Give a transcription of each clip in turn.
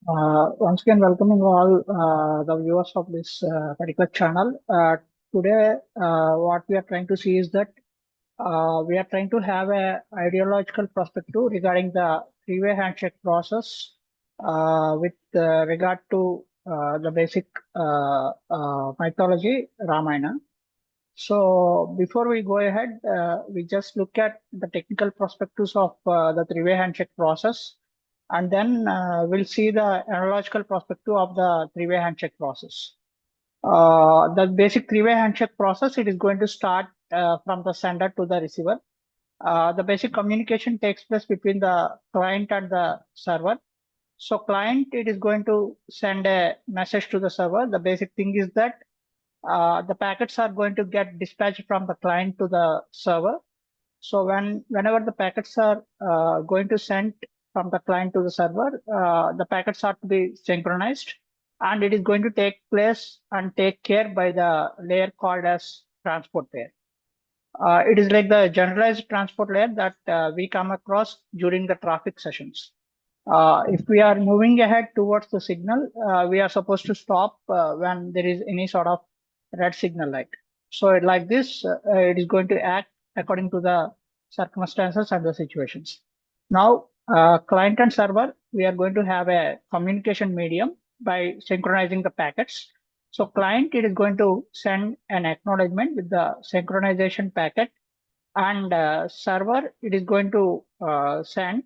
Once again, welcoming all the viewers of this particular channel. Today, what we are trying to see is that we are trying to have a ideological perspective regarding the three-way handshake process with regard to the basic mythology, Ramayana. So before we go ahead, we just look at the technical perspectives of the three-way handshake process, and then we'll see the analogical perspective of the three-way handshake process. The basic three-way handshake process, it is going to start from the sender to the receiver. The basic communication takes place between the client and the server. So client, it is going to send a message to the server. The basic thing is that the packets are going to get dispatched from the client to the server. So whenever the packets are going to send from the client to the server, the packets are to be synchronized, and it is going to take place and take care by the layer called as transport layer. It is like the generalized transport layer that we come across during the traffic sessions. If we are moving ahead towards the signal, we are supposed to stop when there is any sort of red signal light. So like this, it is going to act according to the circumstances and the situations. Now, client and server, we are going to have a communication medium by synchronizing the packets. So client, it is going to send an acknowledgement with the synchronization packet, and server, it is going to send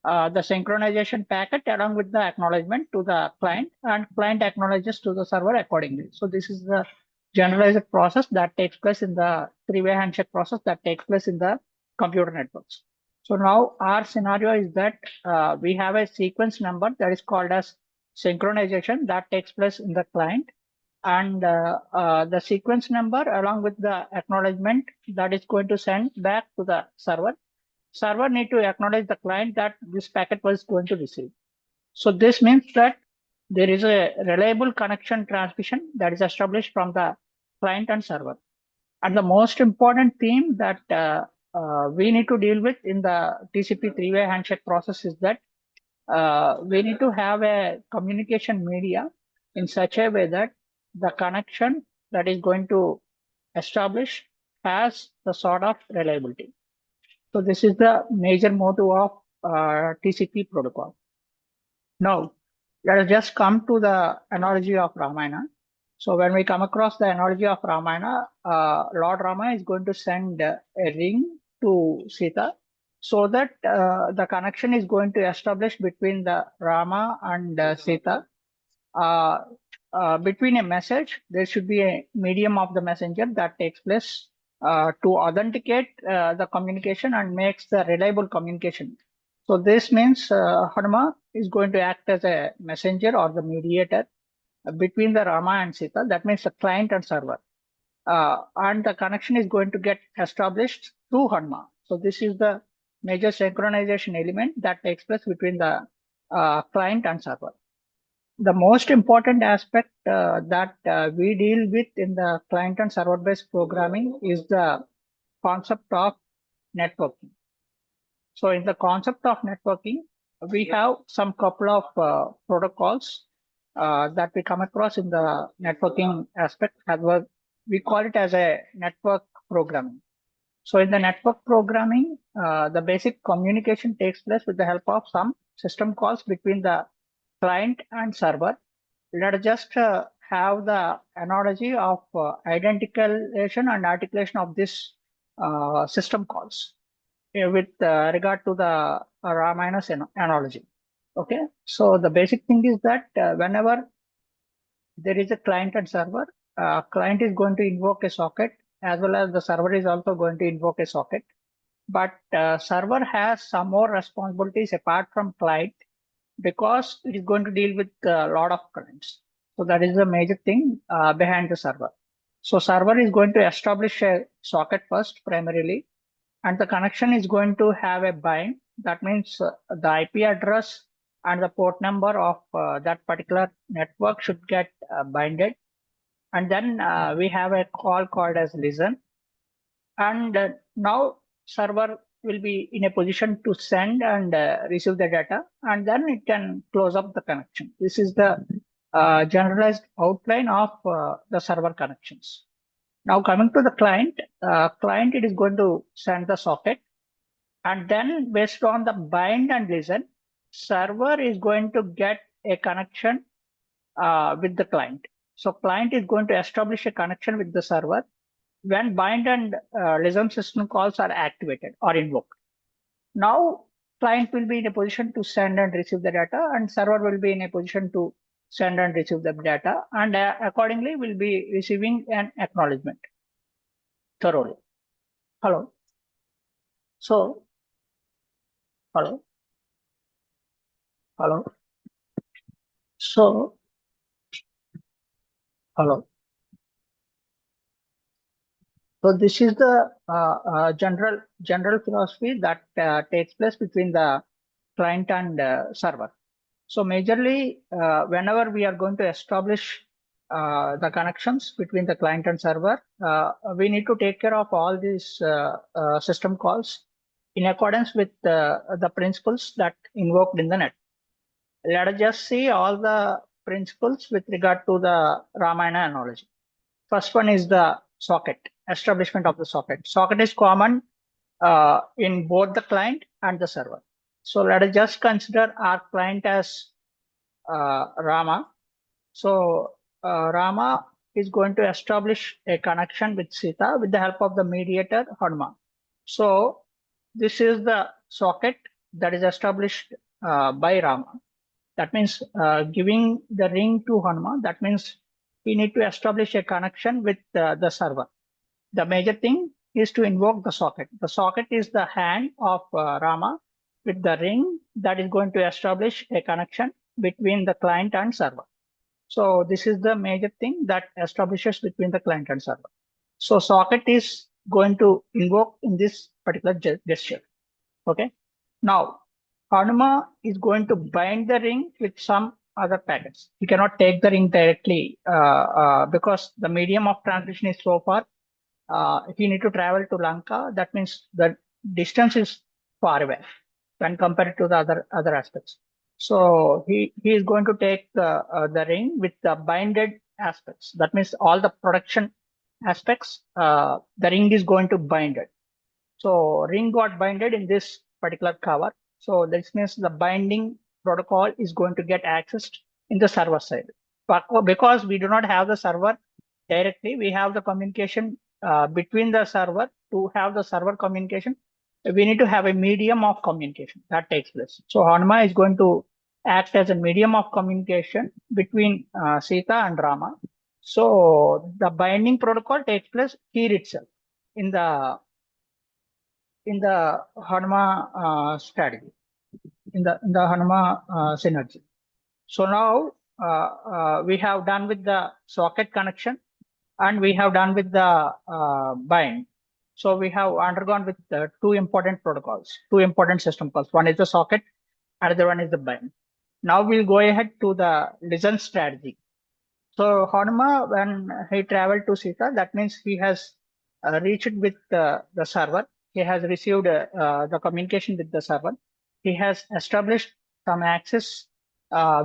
the synchronization packet along with the acknowledgement to the client, and client acknowledges to the server accordingly. So this is the generalized process that takes place in the three-way handshake process that takes place in the computer networks. So now our scenario is that we have a sequence number that is called as synchronization that takes place in the client, and the sequence number along with the acknowledgement that is going to send back to the server. Server need to acknowledge the client that this packet was going to receive. So this means that there is a reliable connection transmission that is established from the client and server. And the most important theme that we need to deal with in the TCP three-way handshake process is that we need to have a communication media in such a way that the connection that is going to establish has the sort of reliability. So this is the major motto of TCP protocol. Now, let us just come to the analogy of Ramayana. So when we come across the analogy of Ramayana, Lord Rama is going to send a ring to Sita so that the connection is going to establish between the Rama and Sita. Between a message, there should be a medium of the messenger that takes place to authenticate the communication and makes the reliable communication. So this means Hanuma is going to act as a messenger or the mediator between the Rama and Sita. That means the client and server. And the connection is going to get established through Hanuma. So this is the major synchronization element that takes place between the client and server. The most important aspect that we deal with in the client and server based programming is the concept of networking. So in the concept of networking, we have some couple of protocols that we come across in the networking aspect. We call it as a network programming. So in the network programming, the basic communication takes place with the help of some system calls between the client and server. Let us just have the analogy of identification and articulation of this system calls with regard to the Ramayana analogy. Okay, so the basic thing is that whenever there is a client and server, client is going to invoke a socket as well as the server is also going to invoke a socket. But server has some more responsibilities apart from client because it is going to deal with a lot of clients. So that is the major thing behind the server. So server is going to establish a socket first primarily, and the connection is going to have a bind. That means the IP address and the port number of that particular network should get binded. And then we have a call called as listen. And now server will be in a position to send and receive the data, and then it can close up the connection. This is the generalized outline of the server connections. Now coming to the client, it is going to send the socket, and then based on the bind and listen, server is going to get a connection with the client. So client is going to establish a connection with the server when bind and listen system calls are activated or invoked. Now client will be in a position to send and receive the data, and server will be in a position to send and receive the data, and accordingly will be receiving an acknowledgement thoroughly. Hello. So, hello. Hello. So, hello. So this is the general philosophy that takes place between the client and server. So majorly, whenever we are going to establish the connections between the client and server, we need to take care of all these system calls in accordance with the principles that invoked in the net. Let us just see all the principles with regard to the Ramayana analogy. First one is the socket, establishment of the socket. Socket is common in both the client and the server. So let us just consider our client as Rama. So Rama is going to establish a connection with Sita with the help of the mediator Hanuman. So this is the socket that is established by Rama. That means giving the ring to Hanuman. That means we need to establish a connection with the server. The major thing is to invoke the socket. The socket is the hand of Rama with the ring that is going to establish a connection between the client and server. So this is the major thing that establishes between the client and server. So socket is going to invoke in this particular gesture. Okay. Now Hanuma is going to bind the ring with some other packets. You cannot take the ring directly because the medium of transmission is so far. If you need to travel to Lanka, that means the distance is far away when compared to the other aspects. So he is going to take the ring with the binded aspects. That means all the production aspects, the ring is going to bind it. So ring got binded in this particular cover. So this means the binding protocol is going to get accessed in the server side. But because we do not have the server directly, we have the communication between the server. To have the server communication, we need to have a medium of communication that takes place. So Hanuma is going to act as a medium of communication between Sita and Rama. So the binding protocol takes place here itself in the Hanuma strategy, in the Hanuma synergy. So now we have done with the socket connection, and we have done with the bind. So we have undergone with two important protocols, two important system calls. One is the socket, another one is the bind. Now we'll go ahead to the listen strategy. So Hanuma, when he traveled to Sita, that means he has reached with the server. He has received the communication with the server. He has established some access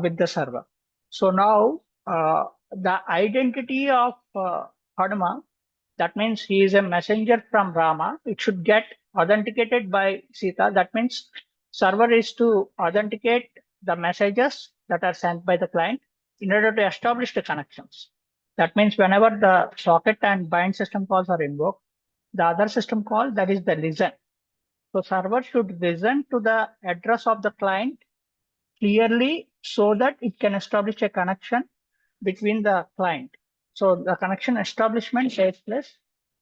with the server. So now the identity of Hanuma, that means he is a messenger from Rama. It should get authenticated by Sita. That means server is to authenticate the messages that are sent by the client in order to establish the connections. That means whenever the socket and bind system calls are invoked, the other system call, that is the listen. So server should listen to the address of the client clearly so that it can establish a connection between the client. So the connection establishment takes place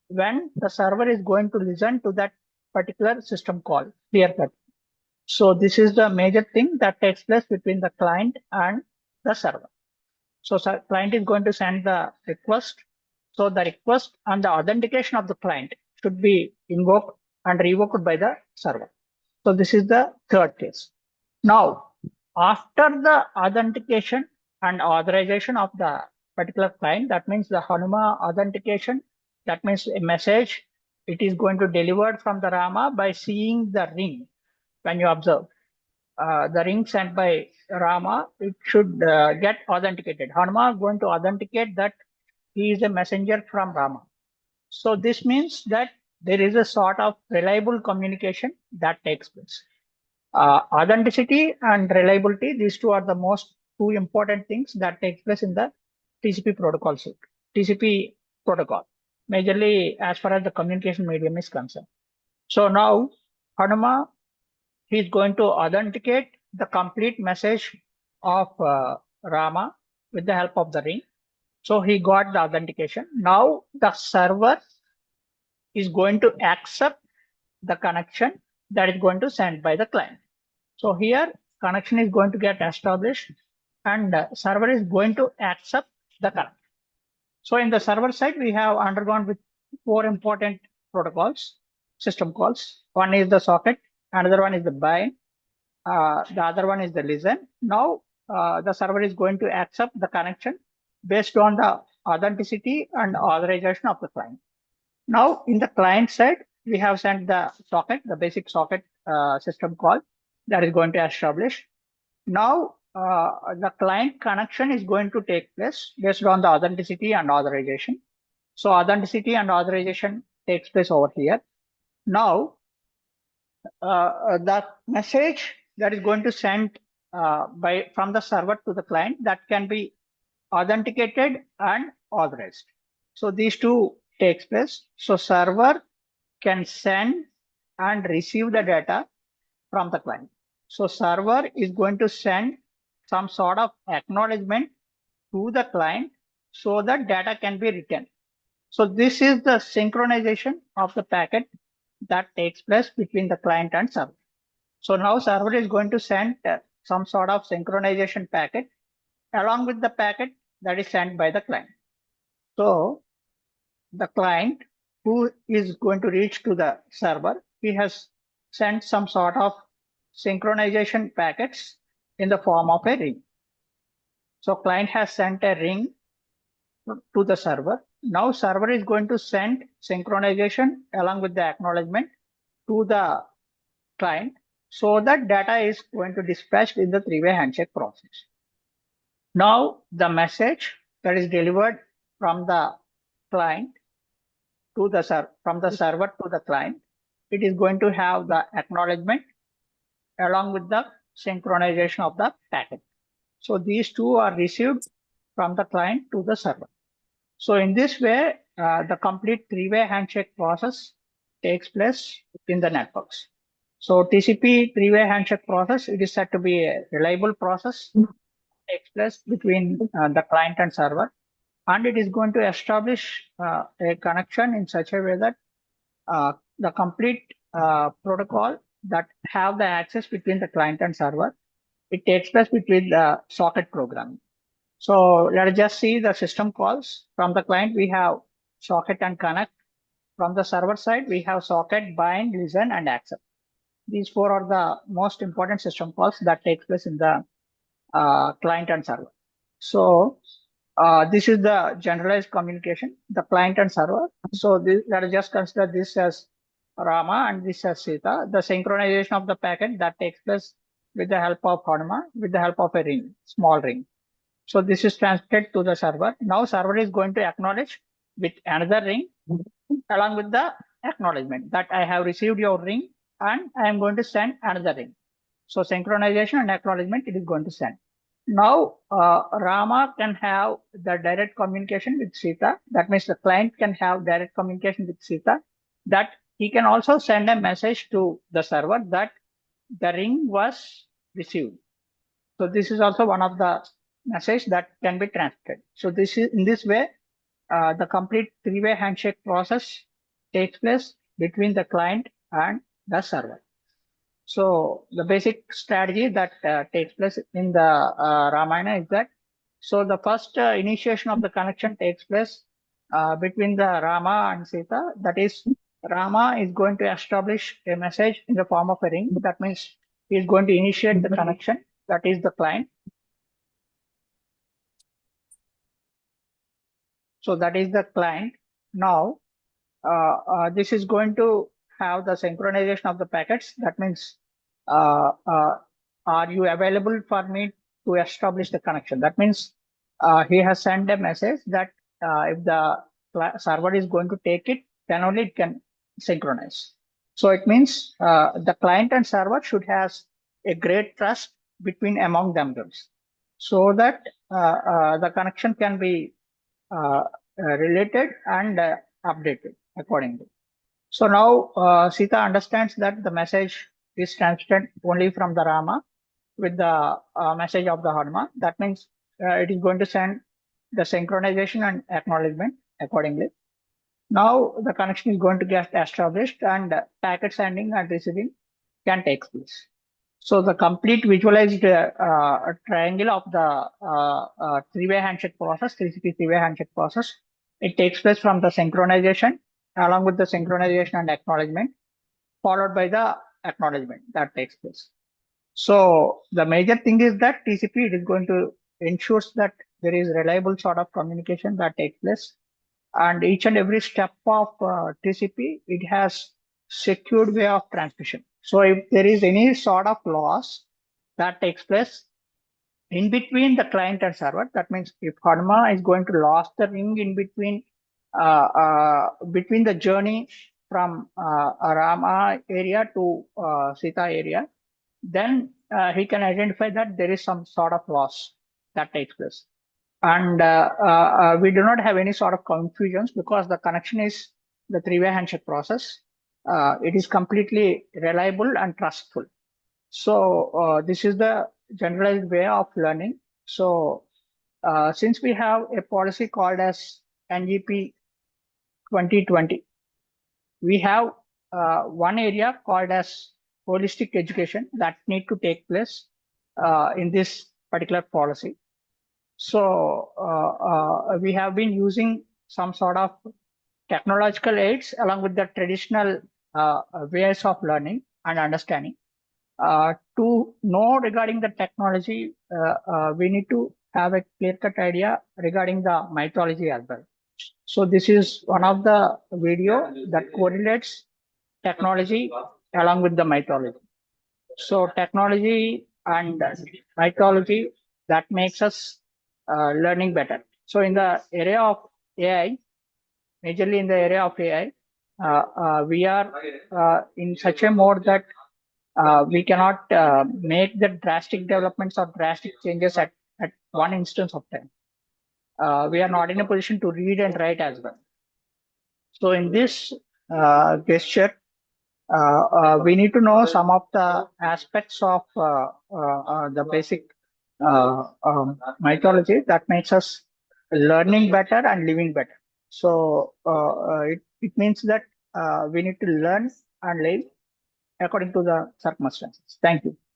when the server is going to listen to that particular system call, clear cut. So this is the major thing that takes place between the client and the server. So client is going to send the request. So the request and the authentication of the client should be invoked and revoked by the server. So this is the third case. Now, after the authentication and authorization of the particular client, that means the Hanuma authentication, that means a message it is going to deliver from the Rama by seeing the ring. When you observe the ring sent by Rama, it should get authenticated. Hanuma is going to authenticate that he is a messenger from Rama. So this means that there is a sort of reliable communication that takes place. Authenticity and reliability, these two are the most two important things that take place in the TCP protocol suite, TCP protocol, majorly as far as the communication medium is concerned. So now Hanuma, he is going to authenticate the complete message of Rama with the help of the ring. So he got the authentication. Now the server is going to accept the connection that is going to send by the client. So here connection is going to get established and server is going to accept the connection. So in the server side, we have undergone with four important protocols, system calls. One is the socket, another one is the bind, the other one is the listen. Now the server is going to accept the connection based on the authenticity and authorization of the client. Now in the client side, we have sent the socket, the basic socket system call that is going to establish. Now the client connection is going to take place based on the authenticity and authorization. So authenticity and authorization takes place over here. Now the message that is going to send from the server to the client, that can be authenticated and authorized. So these two takes place. So server can send and receive the data from the client. So server is going to send some sort of acknowledgement to the client so that data can be written. So this is the synchronization of the packet that takes place between the client and server. So now server is going to send some sort of synchronization packet along with the packet that is sent by the client. So the client who is going to reach to the server, he has sent some sort of synchronization packets in the form of a ring. So client has sent a ring to the server. Now server is going to send synchronization along with the acknowledgement to the client, so that data is going to dispatched in the three-way handshake process. Now the message that is delivered from the client to the from the server to the client, it is going to have the acknowledgement along with the synchronization of the packet. So these two are received from the client to the server. So in this way, the complete three-way handshake process takes place in the networks. So TCP three-way handshake process, it is said to be a reliable process, takes place between the client and server, and it is going to establish a connection in such a way that the complete protocol that have the access between the client and server, it takes place between the socket programming. So let us just see the system calls. From the client, we have socket and connect. From the server side, we have socket, bind, listen, and accept. These four are the most important system calls that takes place in the client and server. So this is the generalized communication, the client and server. So let us just consider this as Rama and this as Sita. The synchronization of the packet that takes place with the help of Hanuma, with the help of a ring, small ring. So this is transmitted to the server. Now server is going to acknowledge with another ring along with the acknowledgement that I have received your ring and I am going to send another ring. So synchronization and acknowledgement it is going to send. Now Rama can have the direct communication with Sita. That means the client can have direct communication with Sita. That he can also send a message to the server that the ring was received. So this is also one of the message that can be transmitted. So this is in this way, the complete three-way handshake process takes place between the client and the server. So the basic strategy that takes place in the Ramayana is that, so the first initiation of the connection takes place between the Rama and Sita. That is, Rama is going to establish a message in the form of a ring. That means he is going to initiate the connection. That is the client. So that is the client. Now this is going to have the synchronization of the packets. That means, uh, uh, are you available for me to establish the connection? That means he has sent a message that if the server is going to take it, then only it can synchronize. So it means the client and server should have a great trust between among themselves, so that the connection can be uh, related and updated accordingly. So now Sita understands that the message is transmitted only from the Rama with the message of the Hanuman. That means it is going to send the synchronization and acknowledgement accordingly. Now the connection is going to get established, and packet sending and receiving can take place. So the complete visualized triangle of the three-way handshake process, 3CP three-way handshake process, it takes place from the synchronization, along with the synchronization and acknowledgement, followed by the acknowledgement that takes place. So the major thing is that TCP, it is going to ensure that there is reliable sort of communication that takes place, and each and every step of TCP, it has secured way of transmission. So if there is any sort of loss that takes place in between the client and server, that means if Hanuma is going to lose the ring in between the journey from Rama area to Sita area, then he can identify that there is some sort of loss that takes place. And we do not have any sort of confusions because the connection is the three-way handshake process. It is completely reliable and trustful. So this is the generalized way of learning. So since we have a policy called as NGP 2020, we have one area called as holistic education that need to take place in this particular policy. So we have been using some sort of technological aids along with the traditional ways of learning and understanding. To know regarding the technology, we need to have a clear-cut idea regarding the mythology as well. So this is one of the video that correlates technology along with the mythology. So technology and mythology, that makes us learning better. So in the area of AI, majorly in the area of AI, we are in such a mode that we cannot make the drastic developments or drastic changes at one instance of time. We are not in a position to read and write as well. So in this gesture, we need to know some of the aspects of the basic mythology that makes us learning better and living better. So it means that we need to learn and live according to the circumstances. Thank you.